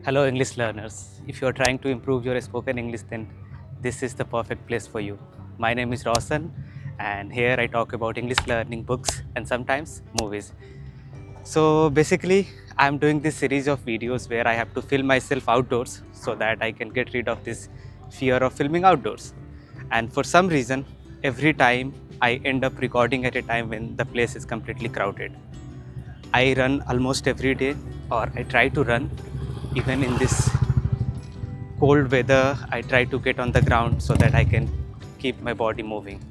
Hello English learners. If you are trying to improve your spoken English, then this is the perfect place for you. My name is Roshan and here I talk about English learning books and sometimes movies. So basically I'm doing this series of videos where I have to film myself outdoors so that I can get rid of this fear of filming outdoors. And for some reason, every time I end up recording at a time when the place is completely crowded. I run almost every day, or I try to run even in this cold weather. I try to get on the ground so that I can keep my body moving.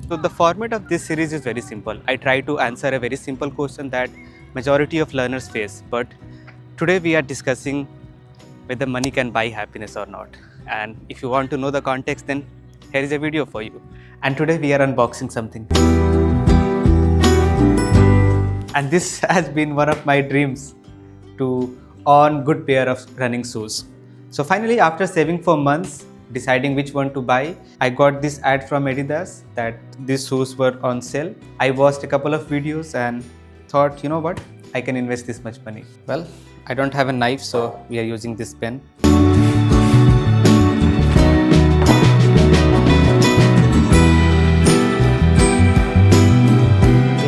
So the format of this series is very simple. I try to answer a very simple question that majority of learners face, but today we are discussing whether money can buy happiness or not. And if you want to know the context, then here is a video for you. And today we are unboxing something. And this has been one of my dreams to own good pair of running shoes. So finally, after saving for months, deciding which one to buy, I got this ad from Adidas that these shoes were on sale. I watched a couple of videos and thought, you know what, I can invest this much money. Well, I don't have a knife, so we are using this pen. They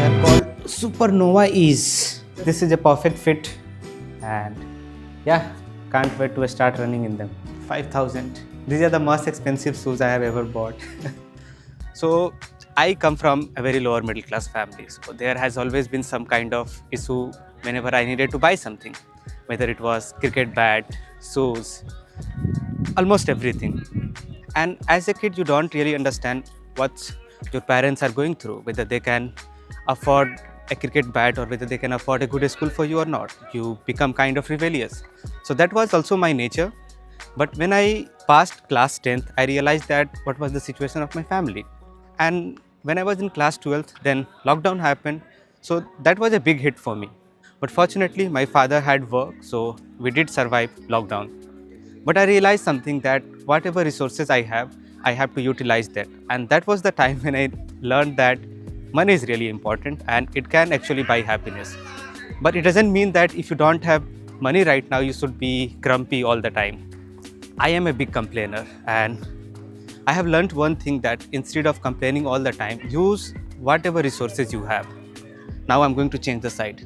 are called Supernova Ease. This is a perfect fit and yeah, can't wait to start running in them. 5,000. These are the most expensive shoes I have ever bought. So I come from a very lower middle class family. So there has always been some kind of issue whenever I needed to buy something, whether it was cricket bat, shoes, almost everything. And as a kid, you don't really understand what your parents are going through, whether they can afford a cricket bat or whether they can afford a good school for you or not. You become kind of rebellious. So that was also my nature. But when I passed class 10th, I realized that what was the situation of my family. And when I was in class 12th, then lockdown happened. So that was a big hit for me. But fortunately, my father had work, so we did survive lockdown. But I realized something, that whatever resources I have to utilize that. And that was the time when I learned that money is really important and it can actually buy happiness. But it doesn't mean that if you don't have money right now, you should be grumpy all the time. I am a big complainer and I have learned one thing, that instead of complaining all the time, use whatever resources you have. Now I'm going to change the side.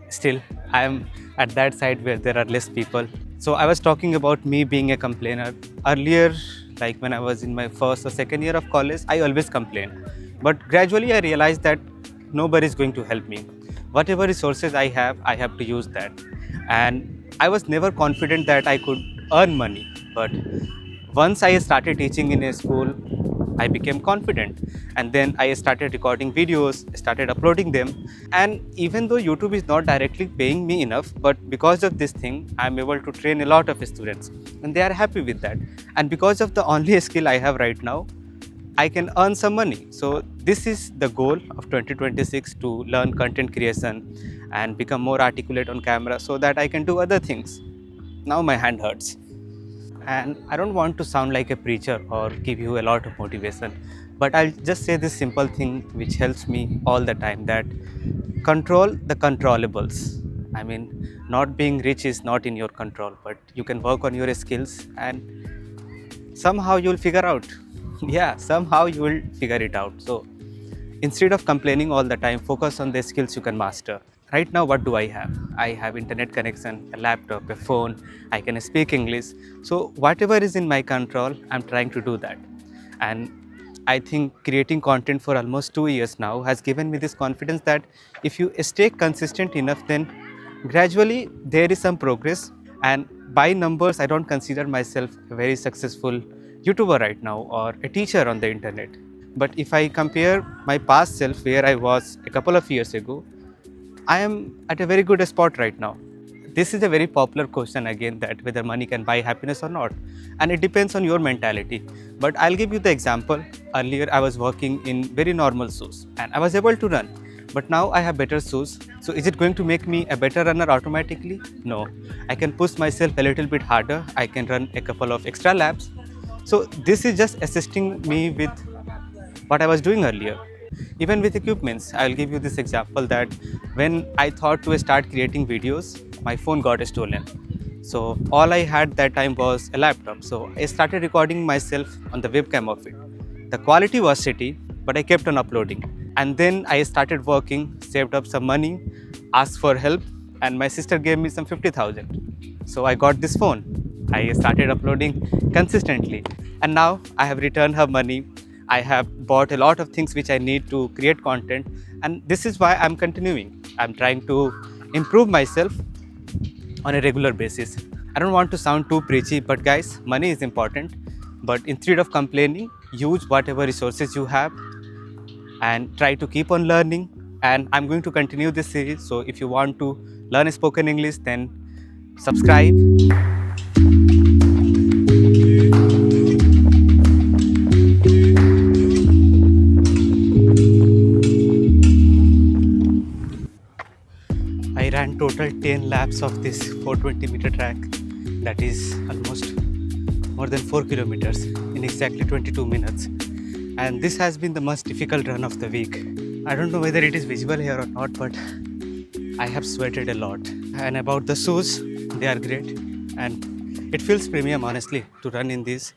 Still, I am at that side where there are less people. So I was talking about me being a complainer. Earlier, like when I was in my first or second year of college, I always complained. But gradually I realized that nobody is going to help me. Whatever resources I have to use that. And I was never confident that I could earn money. But once I started teaching in a school, I became confident. And then I started recording videos, started uploading them. And even though YouTube is not directly paying me enough, but because of this thing, I'm able to train a lot of students. And they are happy with that. And because of the only skill I have right now, I can earn some money. So this is the goal of 2026, to learn content creation and become more articulate on camera so that I can do other things. Now my hand hurts. And I don't want to sound like a preacher or give you a lot of motivation, but I'll just say this simple thing which helps me all the time, that control the controllables. I mean, not being rich is not in your control, but you can work on your skills and somehow you'll figure out. Yeah, somehow you will figure it out. So instead of complaining all the time, focus on the skills you can master. Right now, what do I have? I have internet connection, a laptop, a phone, I can speak English. So whatever is in my control, I'm trying to do that. And I think creating content for almost 2 years now has given me this confidence that if you stay consistent enough, then gradually there is some progress. And by numbers, I don't consider myself a very successful YouTuber right now or a teacher on the internet. But if I compare my past self where I was a couple of years ago, I am at a very good spot right now. This is a very popular question again, that whether money can buy happiness or not. And it depends on your mentality. But I'll give you the example. Earlier I was working in very normal shoes and I was able to run. But now I have better shoes. So is it going to make me a better runner automatically? No. I can push myself a little bit harder. I can run a couple of extra laps. So this is just assisting me with what I was doing earlier. Even with equipments, I'll give you this example, that when I thought to start creating videos, my phone got stolen. So all I had that time was a laptop. So I started recording myself on the webcam of it. The quality was shitty, but I kept on uploading. And then I started working, saved up some money, asked for help, and my sister gave me some 50,000. So I got this phone. I started uploading consistently. And now I have returned her money. I have bought a lot of things which I need to create content. And this is why I'm continuing. I'm trying to improve myself on a regular basis. I don't want to sound too preachy, but guys, money is important. But instead of complaining, use whatever resources you have and try to keep on learning. And I'm going to continue this series. So if you want to learn spoken English, then subscribe. I ran total 10 laps of this 420-meter track. That is almost more than 4 kilometers in exactly 22 minutes. And this has been the most difficult run of the week. I don't know whether it is visible here or not, but I have sweated a lot. And about the shoes, they are great. And it feels premium, honestly, to run in these.